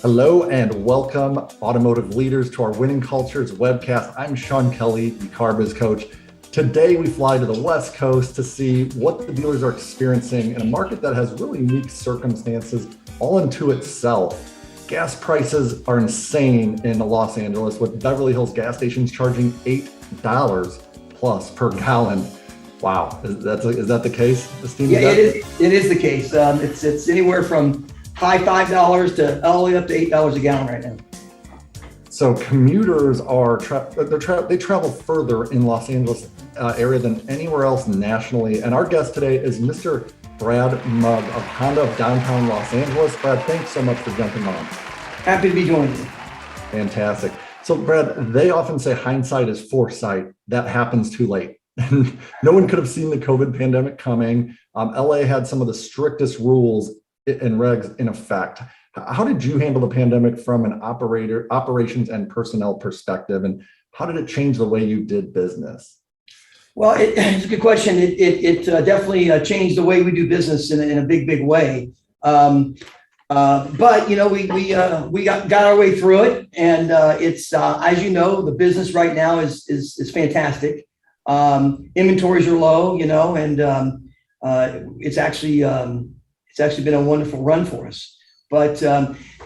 Hello and welcome, automotive leaders, to our Winning Cultures webcast. I'm Sean Kelly, the Car Biz Coach. Today, we fly to the West Coast to see what the dealers are experiencing in a market that has really unique circumstances all into itself. Gas prices are insane in Los Angeles, with Beverly Hills gas stations charging $8 plus per gallon. Wow, is that the case? Yeah, it is the case. It's anywhere from high $5 to all the way up to $8 a gallon right now. So commuters are they travel further in Los Angeles area than anywhere else nationally. And our guest today is Mr. Brad Mugg of Honda of downtown Los Angeles. Brad, thanks so much for jumping on. Happy to be joining you. Fantastic. So Brad, they often say hindsight is foresight. That happens too late. No one could have seen the COVID pandemic coming. LA had some of the strictest rules and regs in effect. How did you handle the pandemic from an operations and personnel perspective, and how did it change the way you did business? Well, it's a good question. It definitely changed the way we do business in a big way. But we got our way through it, and it's as you know, the business right now is fantastic. Inventories are low, and it's actually been a wonderful run for us. But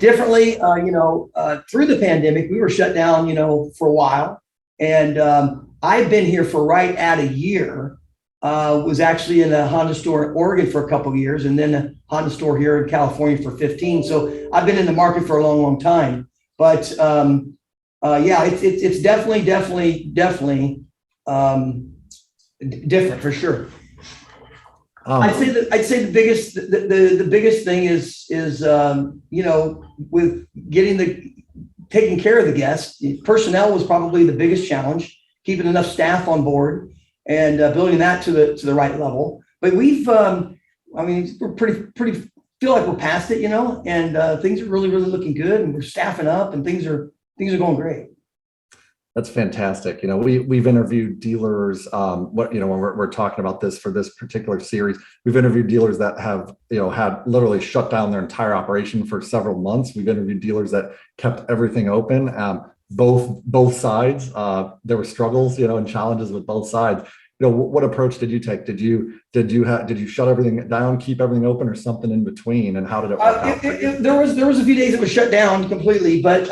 differently, through the pandemic, we were shut down, for a while. And I've been here for right at a year. Was actually in a Honda store in Oregon for a couple of years, and then a Honda store here in California for 15. So I've been in the market for a long time. But it's definitely different for sure. I'd say the biggest thing is with taking care of the guests. Personnel was probably the biggest challenge, keeping enough staff on board and building that to the right level. But we're pretty feel like we're past it, and things are really looking good, and we're staffing up, and things are going great. That's fantastic. We've interviewed dealers. When we're talking about this for this particular series, we've interviewed dealers that have had literally shut down their entire operation for several months. We've interviewed dealers that kept everything open. Both sides. There were struggles, and challenges with both sides. What approach did you take? Did you shut everything down, keep everything open, or something in between? And how did it work out? There was a few days it was shut down completely, but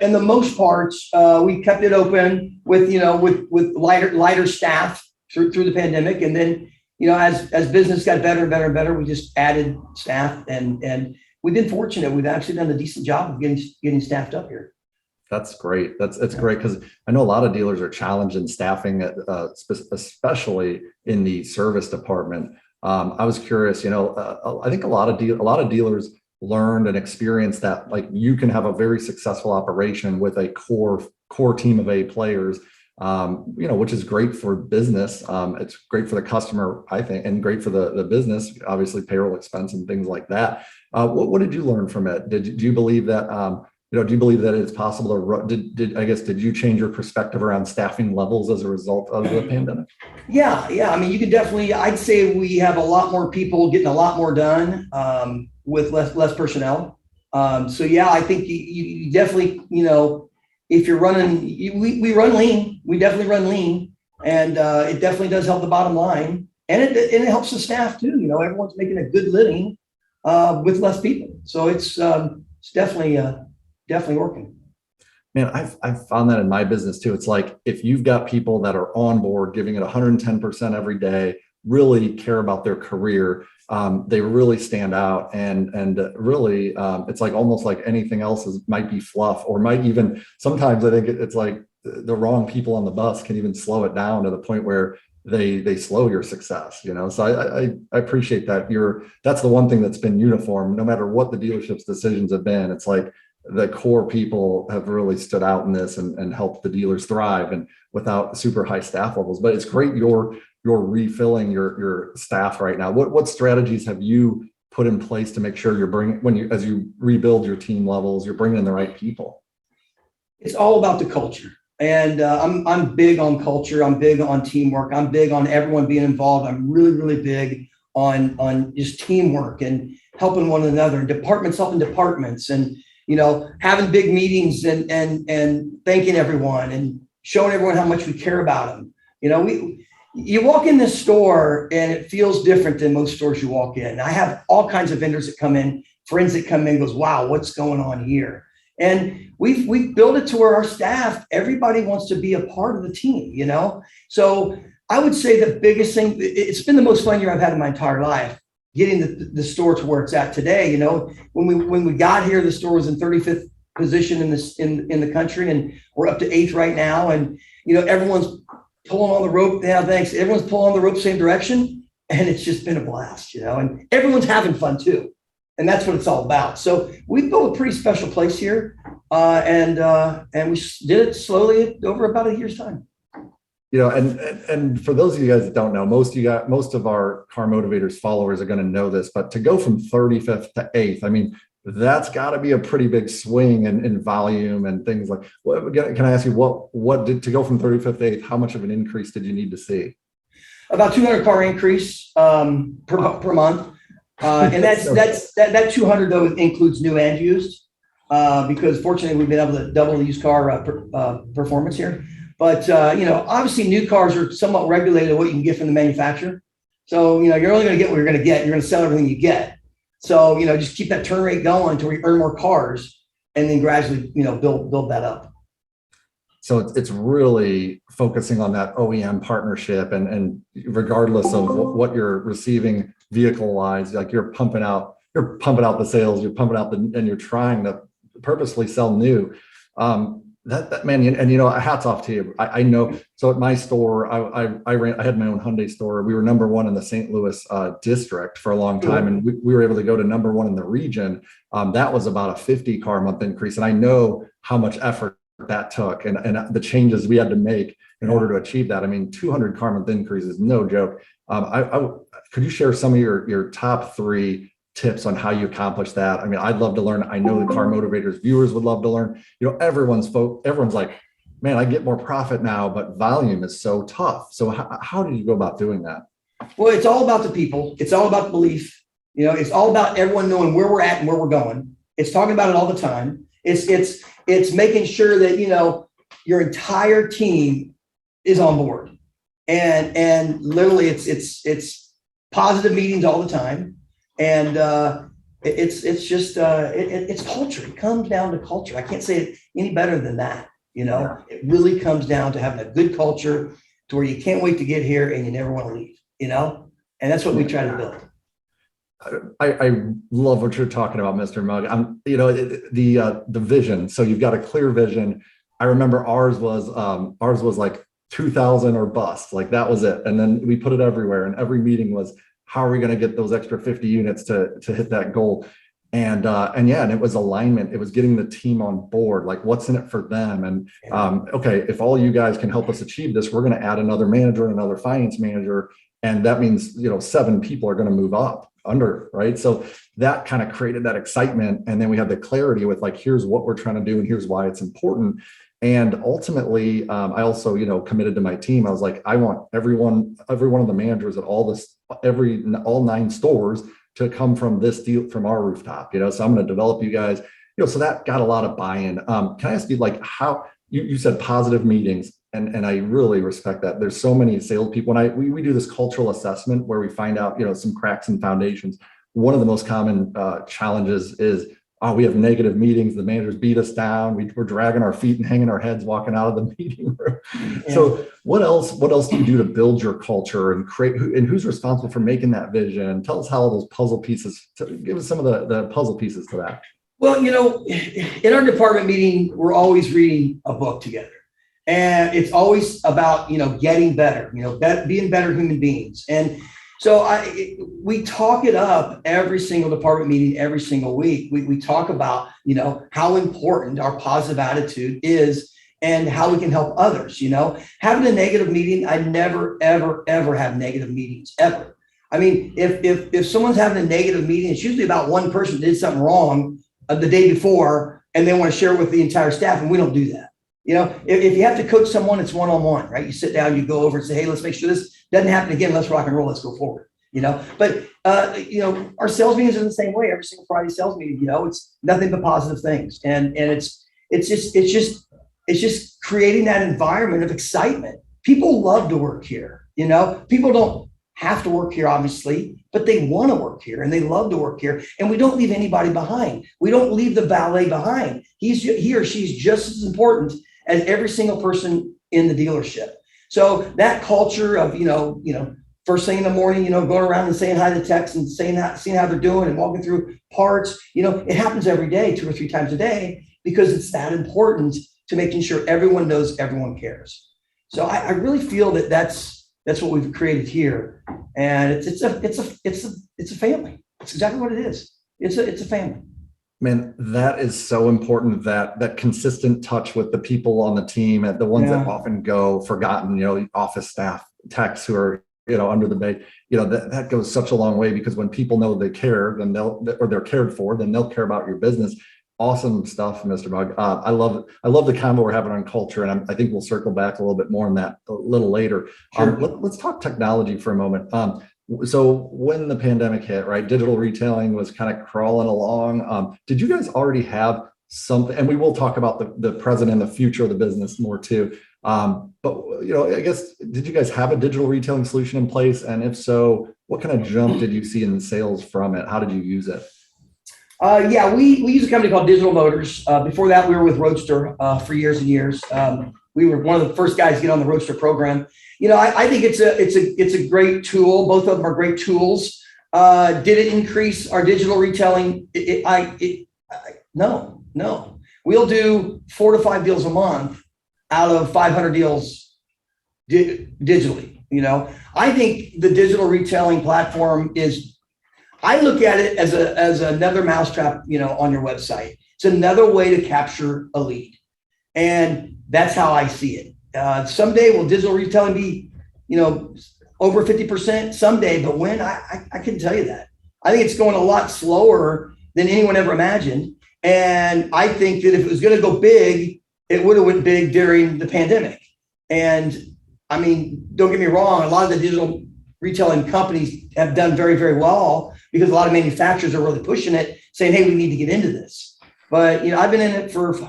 in the most parts, we kept it open with lighter staff through the pandemic, and then as business got better and better, we just added staff, and we've been fortunate. We've actually done a decent job of getting staffed up here. That's great. It's great, because I know a lot of dealers are challenged in staffing, especially in the service department. I was curious. I think a lot of dealers learned and experienced that you can have a very successful operation with a core team of A players. Which is great for business. It's great for the customer, I think, and great for the business. Obviously, payroll expense and things like that. What did you learn from it? Do you believe that? Do you believe that it's possible to, did you change your perspective around staffing levels as a result of the pandemic? Yeah. I mean, you could definitely, I'd say we have a lot more people getting a lot more done with less personnel. So yeah, I think you definitely, if you're running, we run lean, we definitely run lean, and it definitely does help the bottom line, and it helps the staff too. Everyone's making a good living with less people. So it's definitely working. Man, I've found that in my business too. It's like, if you've got people that are on board, giving it 110% every day, really care about their career, they really stand out, and really, it's like almost like anything else might be fluff, or might even, sometimes I think it's like the wrong people on the bus can even slow it down to the point where they slow your success. So I appreciate that. That's the one thing that's been uniform, no matter what the dealership's decisions have been. It's like the core people have really stood out in this and helped the dealers thrive, and without super high staff levels. But it's great you're refilling your staff right now. What strategies have you put in place to make sure you're bringing, as you rebuild your team levels, you're bringing in the right people? It's all about the culture. And I'm big on culture. I'm big on teamwork. I'm big on everyone being involved. I'm really big on just teamwork and helping one another, and departments helping departments. And having big meetings and thanking everyone and showing everyone how much we care about them. You walk in this store and it feels different than most stores you walk in. I have all kinds of vendors that come in, friends that come in, goes, wow, what's going on here? And we've built it to where our staff, everybody wants to be a part of the team, So I would say the biggest thing, it's been the most fun year I've had in my entire life, getting the store to where it's at today. When we got here, the store was in 35th position in the country, and we're up to 8th right now. And everyone's pulling on the rope. Yeah, thanks. Everyone's pulling on the rope same direction, and it's just been a blast, and everyone's having fun too. And that's what it's all about. So we built a pretty special place here, and we did it slowly over about a year's time. And for those of you guys that don't know, most of our Car Motivators followers are going to know this, but to go from 35th to 8th, I mean, that's got to be a pretty big swing in volume and things like. Can I ask you what did to go from 35th to 8th? How much of an increase did you need to see? About 200 car increase per month. And that 200 though includes new and used, because fortunately we've been able to double the used car performance here. But obviously new cars are somewhat regulated what you can get from the manufacturer. So you're only going to get what you're going to get. You're going to sell everything you get. So just keep that turn rate going until we earn more cars, and then gradually build that up. So it's really focusing on that OEM partnership, and regardless of what you're receiving vehicle wise, like you're pumping out the sales, you're pumping out and you're trying to purposely sell new. That man, and hats off to you. I know. So at my store, I had my own Hyundai store. We were number one in the St. Louis district for a long time, and we were able to go to number one in the region. That was about a 50 car month increase, and I know how much effort that took and the changes we had to make in order to achieve that. I mean, 200 car month increase is no joke. Could you share some of your top 3 tips on how you accomplish that? I mean, I'd love to learn. I know the Car Motivators viewers would love to learn. Everyone's like, man, I get more profit now, but volume is so tough. So how did you go about doing that? Well, it's all about the people. It's all about belief. It's all about everyone knowing where we're at and where we're going. It's talking about it all the time. It's making sure that, your entire team is on board, and literally it's positive meetings all the time. And it's just it's culture. It comes down to culture. I can't say it any better than that. It really comes down to having a good culture to where you can't wait to get here and you never want to leave, and that's what we try to build. I love what you're talking about, Mr. Mugg. The vision. So you've got a clear vision. I remember ours was like 2,000 or bust. Like that was it. And then we put it everywhere. And every meeting was, how are we going to get those extra 50 units to hit that goal? And it was alignment. It was getting the team on board. Like what's in it for them? And okay, if all you guys can help us achieve this, we're going to add another manager and another finance manager. And that means, 7 people are going to move up under, right? So that kind of created that excitement. And then we had the clarity with like, here's what we're trying to do and here's why it's important. And ultimately, I also, committed to my team. I was like, I want every one of the managers at all 9 stores to come from from our rooftop, so I'm going to develop you guys, so that got a lot of buy-in. Can I ask you, like, how you said positive meetings, and I really respect that. There's so many salespeople, and we do this cultural assessment where we find out, some cracks and foundations. One of the most common challenges is, we have negative meetings. The managers beat us down. We're dragging our feet and hanging our heads walking out of the meeting room. Yeah. So what else do you do to build your culture and create, and who's responsible for making that vision? Tell us how those puzzle pieces, give us some of the puzzle pieces to that. Well, in our department meeting, we're always reading a book together, and it's always about, getting better, being better human beings. And so we talk it up every single department meeting, every single week. We talk about, how important our positive attitude is and how we can help others. Having a negative meeting, I never, ever, ever have negative meetings, ever. I mean, if someone's having a negative meeting, it's usually about one person did something wrong the day before, and they want to share it with the entire staff, and we don't do that. If you have to coach someone, it's one-on-one, right? You sit down, you go over and say, hey, let's make sure this doesn't happen again. Let's rock and roll. Let's go forward. But Our sales meetings are the same way. Every single Friday sales meeting, it's nothing but positive things. And it's just creating that environment of excitement. People love to work here. People don't have to work here, obviously, but they want to work here and they love to work here. And we don't leave anybody behind. We don't leave the valet behind. He or she's just as important as every single person in the dealership. So that culture of, first thing in the morning, going around and saying hi to techs and seeing how they're doing and walking through parts, it happens every day, 2 or 3 times a day, because it's that important to making sure everyone knows everyone cares. So I really feel that that's what we've created here, and it's a family. It's exactly what it is. It's a family. Man, that is so important, that consistent touch with the people on the team, and the ones that often go forgotten, office staff, techs who are, under the bay, that goes such a long way, because when people know they care, then they're cared for, then they'll care about your business. Awesome stuff, Mr. Mugg. I love the convo we're having on culture, and I think we'll circle back a little bit more on that a little later. Sure. Let's talk technology for a moment. So when the pandemic hit, right, digital retailing was kind of crawling along. Did you guys already have something? And we will talk about the present and the future of the business more too. But I guess, did you guys have a digital retailing solution in place? And if so, what kind of jump did you see in sales from it? How did you use it? We use a company called Digital Motors. Before that, we were with Roadster for years and years. We were one of the first guys to get on the Roadster program. I think it's a great tool. Both of them are great tools. Did it increase our digital retailing? No. We'll do 4 to 5 deals a month out of 500 deals digitally. I think the digital retailing platform I look at it as another mousetrap, on your website. It's another way to capture a lead. And that's how I see it. Someday will digital retailing be, over 50%? Someday, but when? I couldn't tell you that. I think it's going a lot slower than anyone ever imagined. And I think that if it was going to go big, it would have went big during the pandemic. And I mean, don't get me wrong, a lot of the digital retailing companies have done very, very well, because a lot of manufacturers are really pushing it, saying, hey, we need to get into this. But, I've been in it for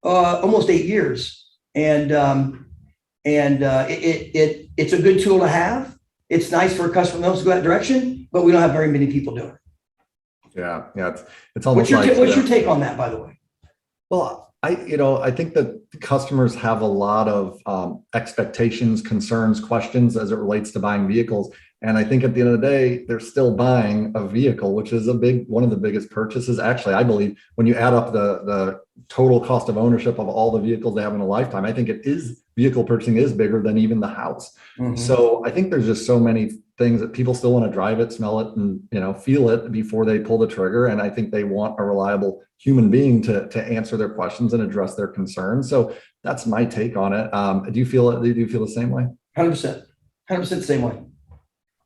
almost 8 years. And it's a good tool to have. It's nice for a customer to go that direction, but we don't have very many people doing it. Yeah. It's almost what's your take on that, by the way? Well, I think that customers have a lot of expectations, concerns, questions as it relates to buying vehicles. And I think at the end of the day, they're still buying a vehicle, which is one of the biggest purchases. Actually, I believe when you add up the total cost of ownership of all the vehicles they have in a lifetime, I think vehicle purchasing is bigger than even the house. Mm-hmm. So I think there's just so many things that people still want to drive it, smell it, and feel it before they pull the trigger. And I think they want a reliable human being to answer their questions and address their concerns. So that's my take on it. Do you feel the same way? 100% the same way.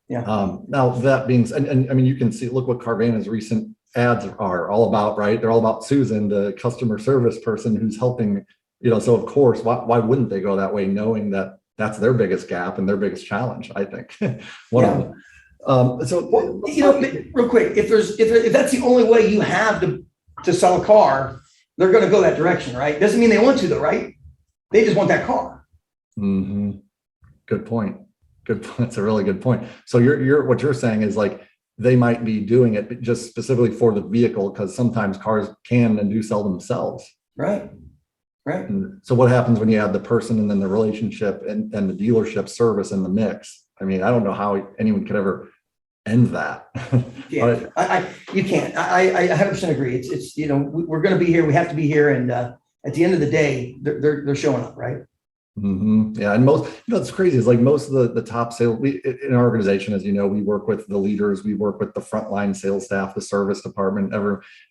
Yeah. Now that being said, and I mean, you can see, look what Carvana's recent ads are all about, right? They're all about Susan, the customer service person who's helping, so of course, why wouldn't they go that way, knowing that that's their biggest gap and their biggest challenge, I think. One of them. So, real quick, if that's the only way you have to sell a car, they're going to go that direction, right? Doesn't mean they want to, though, right? They just want that car. Mm-hmm. Good point. That's a really good point. So what you're saying is, like, they might be doing it just specifically for the vehicle, because sometimes cars can and do sell themselves. Right. And so what happens when you add the person and then the relationship and the dealership service in the mix? I mean, I don't know how anyone could ever end that. Yeah, you can't. I 100% agree. It's we're going to be here. We have to be here. And at the end of the day, they're showing up, right? Mm-hmm. Yeah. And most, it's crazy. It's like most of the top sales in our organization, as you know, we work with the leaders, we work with the frontline sales staff, the service department,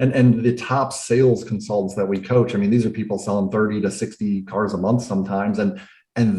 and the top sales consultants that we coach. I mean, these are people selling 30 to 60 cars a month sometimes. And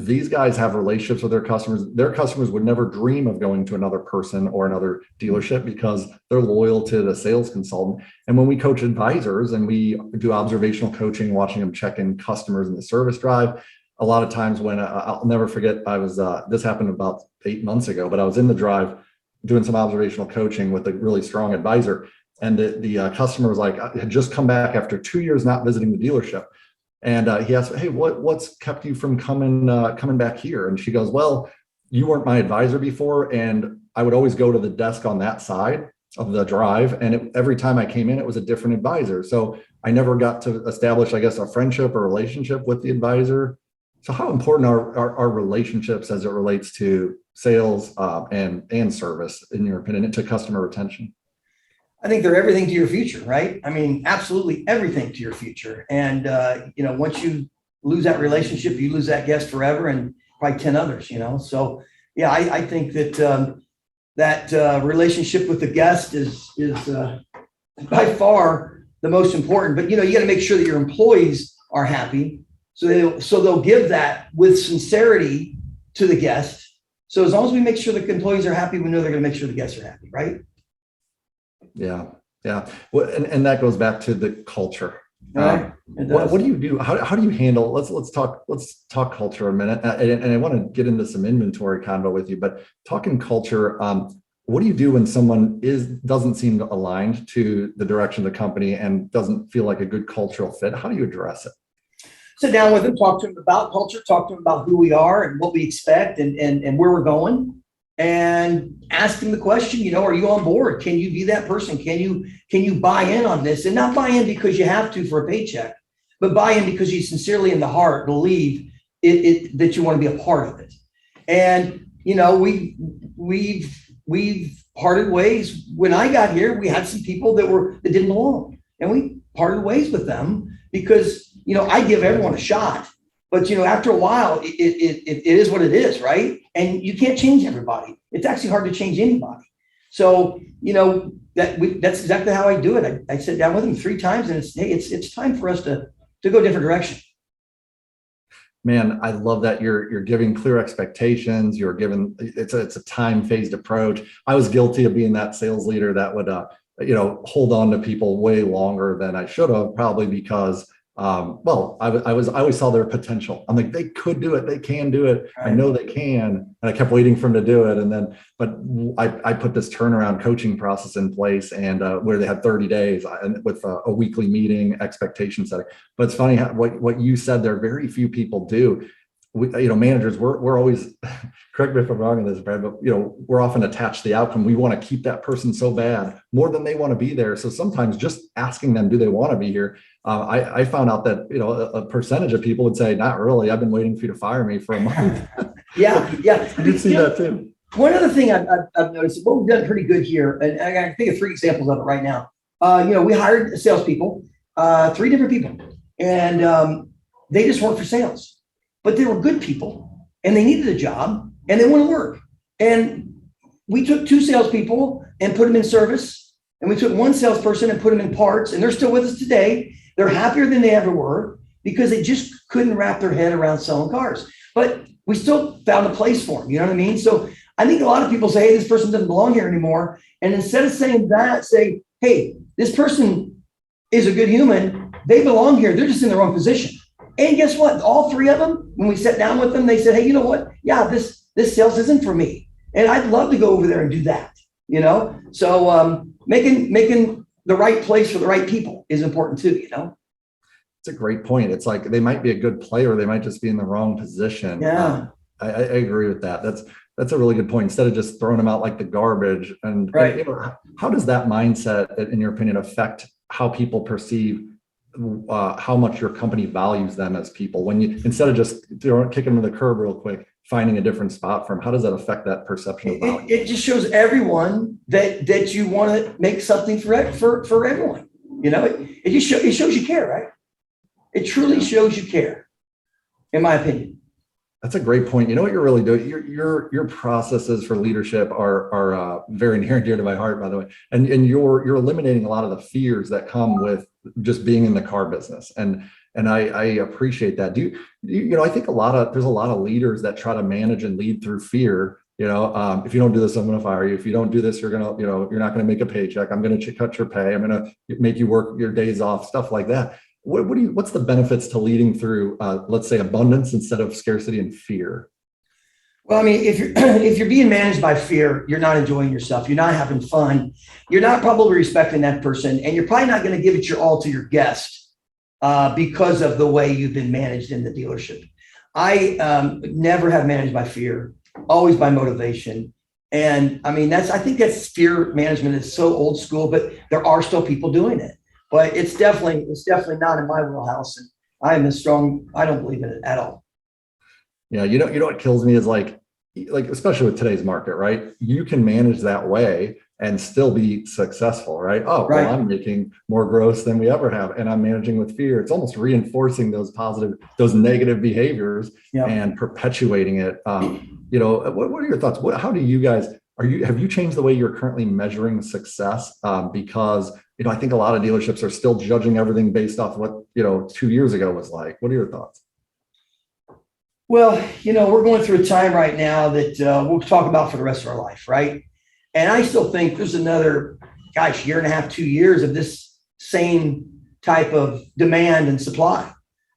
these guys have relationships with their customers. Their customers would never dream of going to another person or another dealership, because they're loyal to the sales consultant. And when we coach advisors and we do observational coaching, watching them check in customers in the service drive, a lot of times when I'll never forget, I was, this happened about 8 months ago, but I was in the drive doing some observational coaching with a really strong advisor. And the customer was like, had just come back after 2 years not visiting the dealership. And he asked, "Hey, what's kept you from coming back here?" And she goes, "Well, you weren't my advisor before, and I would always go to the desk on that side of the drive, and every time I came in, it was a different advisor. So I never got to establish, I guess, a friendship or relationship with the advisor." So how important are relationships as it relates to sales and service, in your opinion, to customer retention? I think they're everything to your future, right? I mean, absolutely everything to your future. And, once you lose that relationship, you lose that guest forever and probably 10 others, So, yeah, I think that that relationship with the guest is by far the most important. But, you got to make sure that your employees are happy. So they'll give that with sincerity to the guest. So as long as we make sure the employees are happy, we know they're going to make sure the guests are happy, right? Yeah. Yeah. Well, and that goes back to the culture. Right. What do you do? How do you handle, let's talk culture a minute. And I want to get into some inventory convo with you, but talking culture, what do you do when someone doesn't seem aligned to the direction of the company and doesn't feel like a good cultural fit? How do you address it? Sit down with them, talk to them about culture, talk to them about who we are and what we expect and where we're going, and ask them the question, are you on board? Can you be that person? Can you buy in on this? And not buy in because you have to for a paycheck, but buy in because you sincerely in the heart believe that you want to be a part of it. And, we've parted ways. When I got here, we had some people that didn't belong, and we parted ways with them because, I give everyone a shot, but, after a while, it is what it is, right? And you can't change everybody. It's actually hard to change anybody. So, that's exactly how I do it. I sit down with them 3 times and it's time for us to go a different direction. Man, I love that you're giving clear expectations. You're given, it's a time phased approach. I was guilty of being that sales leader that would, hold on to people way longer than I should have, probably because, I always saw their potential. I'm like, they could do it. They can do it. Right. I know they can. And I kept waiting for them to do it. And then, but I put this turnaround coaching process in place, and where they had 30 days and with a weekly meeting, expectation setting. But it's funny what you said there, very few people do. Managers, we're always, correct me if I'm wrong in this, Brad, but we're often attached to the outcome. We want to keep that person so bad, more than they want to be there. So sometimes just asking them, do they want to be here? I found out that a percentage of people would say, not really. I've been waiting for you to fire me for a month. Yeah. I did see that too. One other thing I've noticed, well, we've done pretty good here, and I can think of 3 examples of it right now. We hired salespeople, 3 different people, and they just worked for sales. But they were good people and they needed a job and they want to work. And we took 2 salespeople and put them in service. And we took 1 salesperson and put them in parts. And they're still with us today. They're happier than they ever were because they just couldn't wrap their head around selling cars. But we still found a place for them. You know what I mean? So I think a lot of people say, hey, this person doesn't belong here anymore. And instead of saying that, say, hey, this person is a good human. They belong here. They're just in the wrong position. And guess what? All 3 of them, when we sat down with them, they said, hey, you know what? Yeah, this sales isn't for me. And I'd love to go over there and do that, So making the right place for the right people is important too, It's a great point. It's like they might be a good player. They might just be in the wrong position. Yeah. I agree with that. That's a really good point. Instead of just throwing them out like the garbage. Right. And, how does that mindset, in your opinion, affect how people perceive how much your company values them as people? When you, instead of just kicking them to the curb real quick, finding a different spot for them, how does that affect that perception of value? It just shows everyone that you want to make something for everyone. It shows you care, right? It truly shows you care, in my opinion. That's a great point. You know what you're really doing? Your processes for leadership are very near and dear to my heart, by the way. And you're eliminating a lot of the fears that come with just being in the car business. And I appreciate that. I think there's a lot of leaders that try to manage and lead through fear. If you don't do this, I'm going to fire you. If you don't do this, you're not going to make a paycheck. I'm going to cut your pay. I'm going to make you work your days off, stuff like that. What's the benefits to leading through, let's say, abundance instead of scarcity and fear? Well, I mean, if you're if you're being managed by fear, you're not enjoying yourself. You're not having fun. You're not probably respecting that person, and you're probably not going to give it your all to your guest because of the way you've been managed in the dealership. I never have managed by fear, always by motivation. And I mean, I think that's fear management is so old school, but there are still people doing it. But it's definitely not in my wheelhouse. And I don't believe in it at all. Yeah, you know what kills me is like especially with today's market, right? You can manage that way and still be successful, right? Oh, well, Right. I'm making more gross than we ever have, and I'm managing with fear. It's almost reinforcing those negative behaviors Yeah. and perpetuating it. What are your thoughts? How do you guys have you changed the way you're currently measuring success? Because I think a lot of dealerships are still judging everything based off what 2 years ago was like. What are your thoughts? Well, we're going through a time right now that we'll talk about for the rest of our life, right? And I still think there's another, year and a half, 2 years of this same type of demand and supply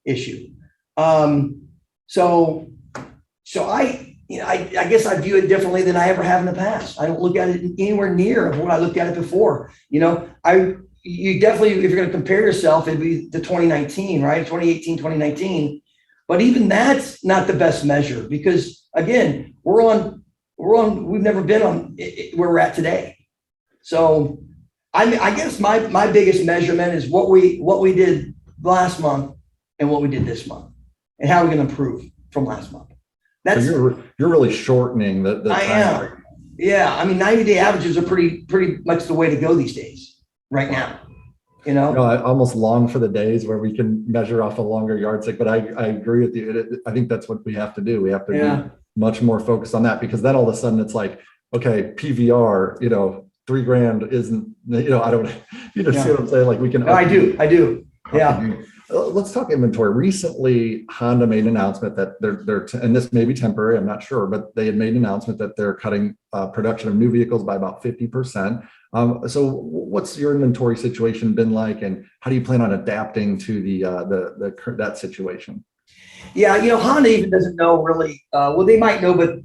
issue. Um, so, I guess I view it differently than I ever have in the past. I don't look at it anywhere near of what I looked at it before. You definitely, if you're going to compare yourself, it'd be to 2019, right? 2018, 2019. But even that's not the best measure because again, we've never been on where we're at today. So I guess my biggest measurement is what we did last month and what we did this month and how we're going to improve from last month. So you're really shortening the I time. am. Yeah. I mean, 90-day averages are pretty much the way to go these days right now. I almost long for the days where we can measure off a longer yardstick, but I agree with you. I think that's what we have to do. We have to be much more focused on that because then all of a sudden it's like, okay, PVR, $3,000 isn't, I don't, see what I'm saying? Like we can. No, I do. Yeah. Let's talk inventory. Recently, Honda made an announcement that they're and this may be temporary, I'm not sure, but they had made an announcement that they're cutting production of new vehicles by about 50%. So what's your inventory situation been like, and how do you plan on adapting to that situation? Yeah, Honda even doesn't know really. Well, they might know, but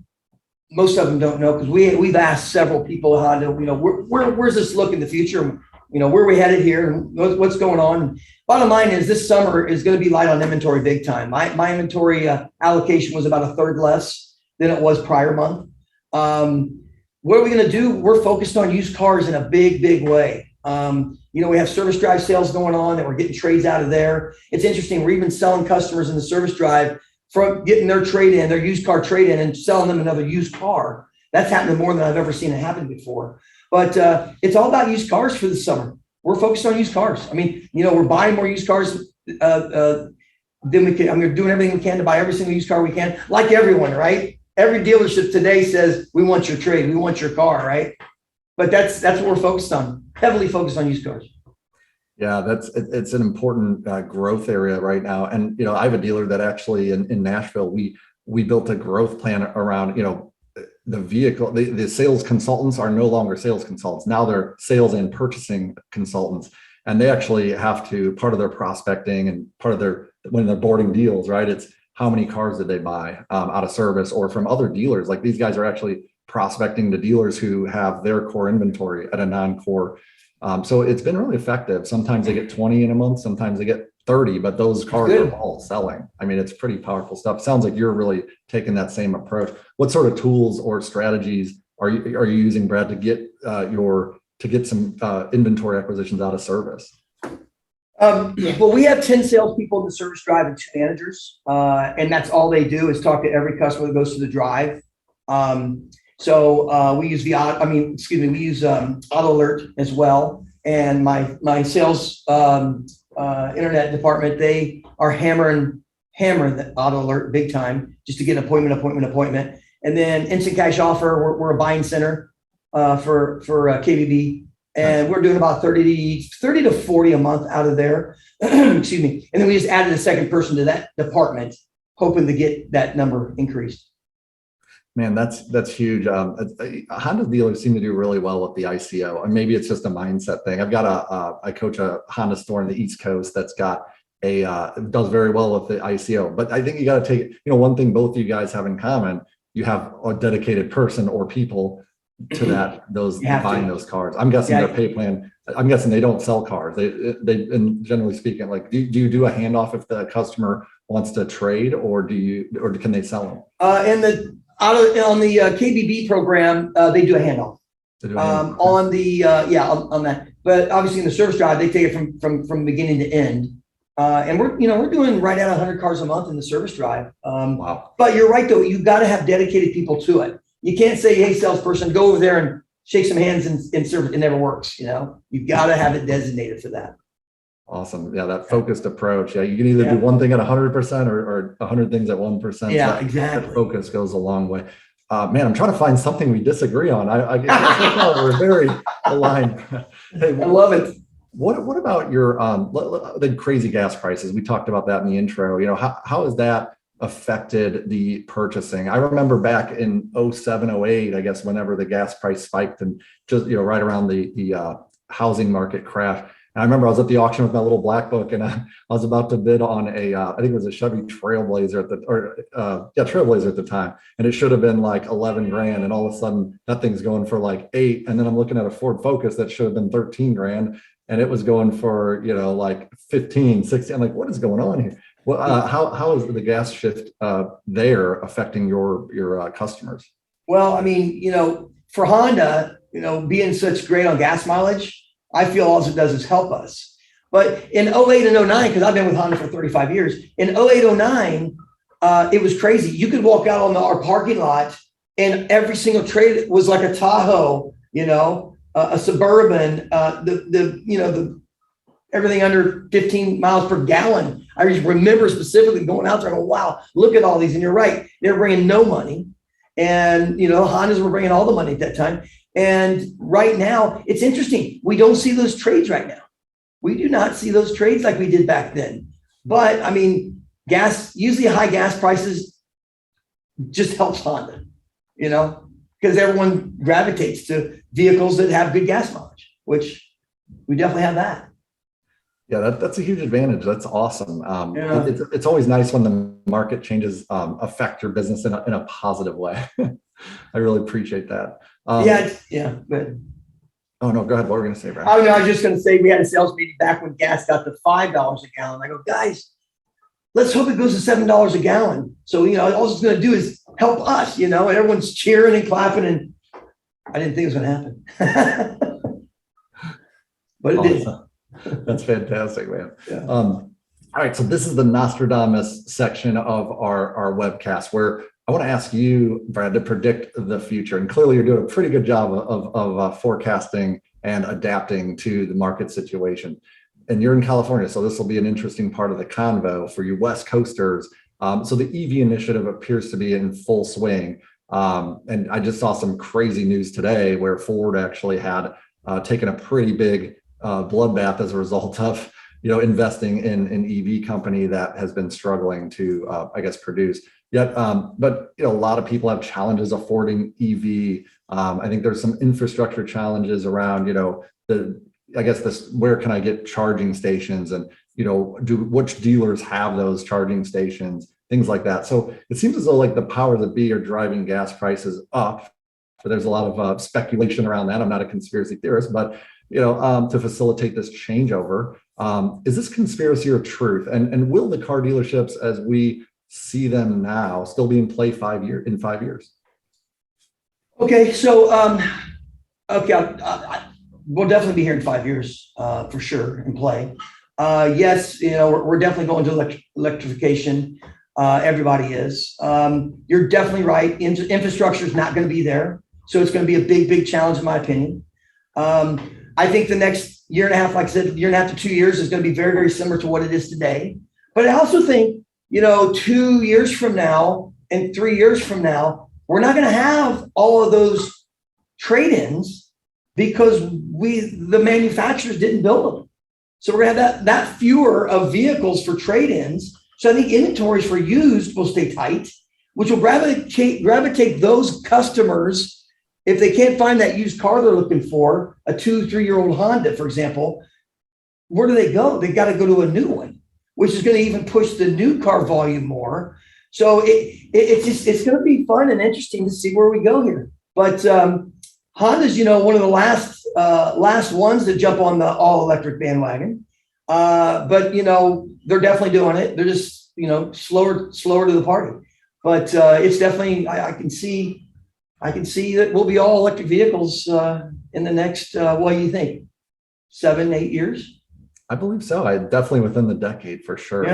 most of them don't know because we've asked several people Honda. Where's this look in the future? Where are we headed here, and what's going on? Bottom line is this summer is going to be light on inventory big time. My inventory allocation was about a third less than it was prior month. What are we going to do? We're focused on used cars in a big way. We have service drive sales going on and we're getting trades out of there. It's interesting. We're even selling customers in the service drive from getting their trade-in, their used car trade-in, and selling them another used car. That's happening more than I've ever seen it happen before. But it's all about used cars for the summer. We're focused on used cars. I mean, we're buying more used cars than we can. I mean, we're doing everything we can to buy every single used car we can, like everyone, right? Every dealership today says, we want your trade, we want your car, right? But that's what we're focused on, heavily focused on used cars. Yeah, it's an important growth area right now. And, I have a dealer that actually in Nashville, we built a growth plan around, the vehicle, the sales consultants are no longer sales consultants. Now they're sales and purchasing consultants. And they actually have to, part of their prospecting and part of when they're boarding deals, right? It's how many cars did they buy out of service or from other dealers? Like these guys are actually prospecting to dealers who have their core inventory at a non-core. So it's been really effective. Sometimes they get 20 in a month, sometimes they get 30, but those cars are all selling. I mean, it's pretty powerful stuff. Sounds like you're really taking that same approach. What sort of tools or strategies are you using, Brad, to get some inventory acquisitions out of service? Well, we have 10 salespeople in the service drive and 2 managers, and that's all they do is talk to every customer that goes to the drive. So we use we use Auto Alert as well, and my sales internet department, they are hammering the Auto Alert big time just to get an appointment, and then instant cash offer. We're a buying center for KBB. And we're doing about 30 to 40 a month out of there. Excuse me. And then we just added a second person to that department, hoping to get that number increased. Man, that's huge. Honda dealers seem to do really well with the ICO, and maybe it's just a mindset thing. I coach a Honda store in the East Coast that's got does very well with the ICO. But I think you got to take, one thing both of you guys have in common you have a dedicated person or people to those buying those cars. I'm guessing their pay plan, I'm guessing they don't sell cars. And generally speaking, like, do you do a handoff if the customer wants to trade, or can they sell them? On the KBB program, they do a handoff. On that, but obviously in the service drive, they take it from beginning to end. And we're doing right at 100 cars a month in the service drive. Wow. But you're right, though. You've got to have dedicated people to it. You can't say, hey, salesperson, go over there and shake some hands and serve. It never works. You've got to have it designated for that. Awesome. Yeah, that focused approach. Yeah, you can either do one thing at 100% or 100 things at 1%. Yeah, exactly. That focus goes a long way. Man, I'm trying to find something we disagree on. I guess we're very aligned. Hey, I love it. What about your the crazy gas prices? We talked about that in the intro. How has that affected the purchasing? I remember back in 07, 08, I guess, whenever the gas price spiked and just right around the housing market crash. And I remember I was at the auction with my little black book, and I was about to bid on I think it was a Chevy Trailblazer Trailblazer at the time, and it should have been like 11 grand, and all of a sudden that thing's going for like 8, and then I'm looking at a Ford Focus that should have been 13 grand, and it was going for like 15, 16. I'm like, what is going on here? Well, how is the gas shift there affecting your customers? Well, I mean, for Honda, being such great on gas mileage, I feel all it does is help us. But in 08 and 09, because I've been with Honda for 35 years, in 08, 09, it was crazy. You could walk out on our parking lot and every single trade was like a Tahoe, a Suburban, the everything under 15 miles per gallon. I just remember specifically going out there and go, wow, look at all these. And you're right, they're bringing no money. And, Hondas were bringing all the money at that time. And right now, it's interesting. We don't see those trades right now. We do not see those trades like we did back then. But I mean, usually high gas prices just helps Honda, because everyone gravitates to vehicles that have good gas mileage, which we definitely have that. Yeah, that's a huge advantage. That's awesome. It's always nice when the market changes affect your business in a positive way. I really appreciate that. Good. Oh no, go ahead. What were we going to say, Brad? Oh no, I was just going to say we had a sales meeting back when gas got to $5 a gallon. I go, guys, let's hope it goes to $7 a gallon. So all it's going to do is help us, and everyone's cheering and clapping, and I didn't think it was going to happen, but it did. That's fantastic, man. Yeah. All right, so this is the Nostradamus section of our webcast, where I want to ask you, Brad, to predict the future. And clearly you're doing a pretty good job of forecasting and adapting to the market situation. And you're in California, so this will be an interesting part of the convo for you West Coasters. So the EV initiative appears to be in full swing. And I just saw some crazy news today where Ford actually had taken a pretty big bloodbath as a result of investing in an EV company that has been struggling to produce. Yet, but a lot of people have challenges affording EV. I think there's some infrastructure challenges around where can I get charging stations, and which dealers have those charging stations, things like that. So it seems as though like the powers that be are driving gas prices up. But there's a lot of speculation around that. I'm not a conspiracy theorist, but to facilitate this changeover, is this conspiracy or truth? And will the car dealerships, as we see them now, still be in play in 5 years? Okay, so we'll definitely be here in 5 years for sure in play. Yes, we're definitely going to electrification. Everybody is. You're definitely right. Infrastructure is not going to be there, so it's going to be a big challenge in my opinion. I think the next year and a half, like I said, year and a half to 2 years is going to be very, very similar to what it is today. But I also think, 2 years from now and 3 years from now, we're not going to have all of those trade-ins because the manufacturers didn't build them. So we're going to have that fewer of vehicles for trade-ins. So I think inventories for used will stay tight, which will gravitate those customers. If they can't find that used car they're looking for, a 2-3-year-old Honda, for example, where do they go? They got to go to a new one, which is going to even push the new car volume more. So it's going to be fun and interesting to see where we go here. But Honda's, one of the last ones to jump on the all electric bandwagon. But they're definitely doing it. They're just slower to the party. But it's definitely I can see that we'll be all electric vehicles in the next what do you think, 7-8 years? I believe so. I definitely within the decade for sure.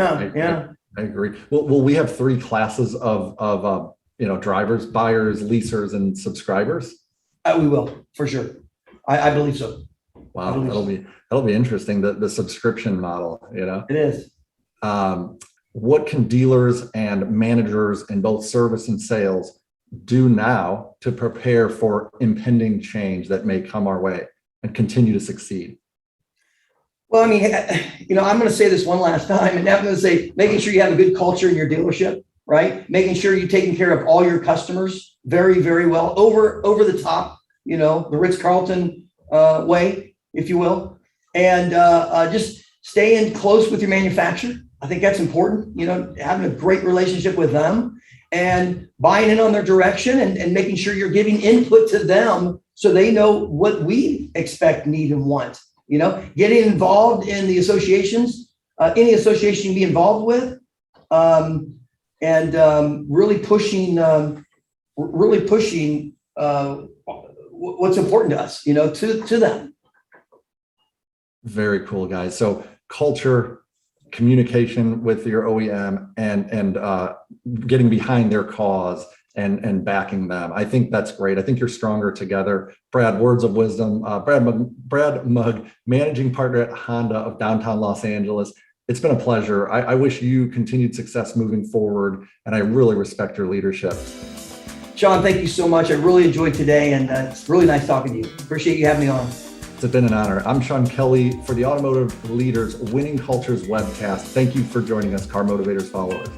I agree. Well, we have 3 classes of drivers, buyers, leasers, and subscribers. We will for sure. I believe so. Wow, that'll be interesting. The subscription model. It is. What can dealers and managers in both service and sales do now to prepare for impending change that may come our way and continue to succeed? Well, I'm going to say this one last time, and I'm going to say making sure you have a good culture in your dealership, right? Making sure you're taking care of all your customers very, very well, over the top, the Ritz-Carlton way, if you will, and just staying close with your manufacturer. I think that's important, having a great relationship with them and buying in on their direction and making sure you're giving input to them so they know what we expect, need, and want. Getting involved in the associations, any association you be involved with, and really pushing what's important to us, to them. Very cool, guys. So culture, communication with your OEM, and getting behind their cause and backing them. I think that's great. I think you're stronger together. Brad, words of wisdom. Brad Mugg, managing partner at Honda of downtown Los Angeles. It's been a pleasure. I wish you continued success moving forward, and I really respect your leadership. Sean, thank you so much. I really enjoyed today, and it's really nice talking to you. Appreciate you having me on. It's been an honor. I'm Sean Kelly for the Automotive Leaders Winning Cultures webcast. Thank you for joining us, Car Motivators followers.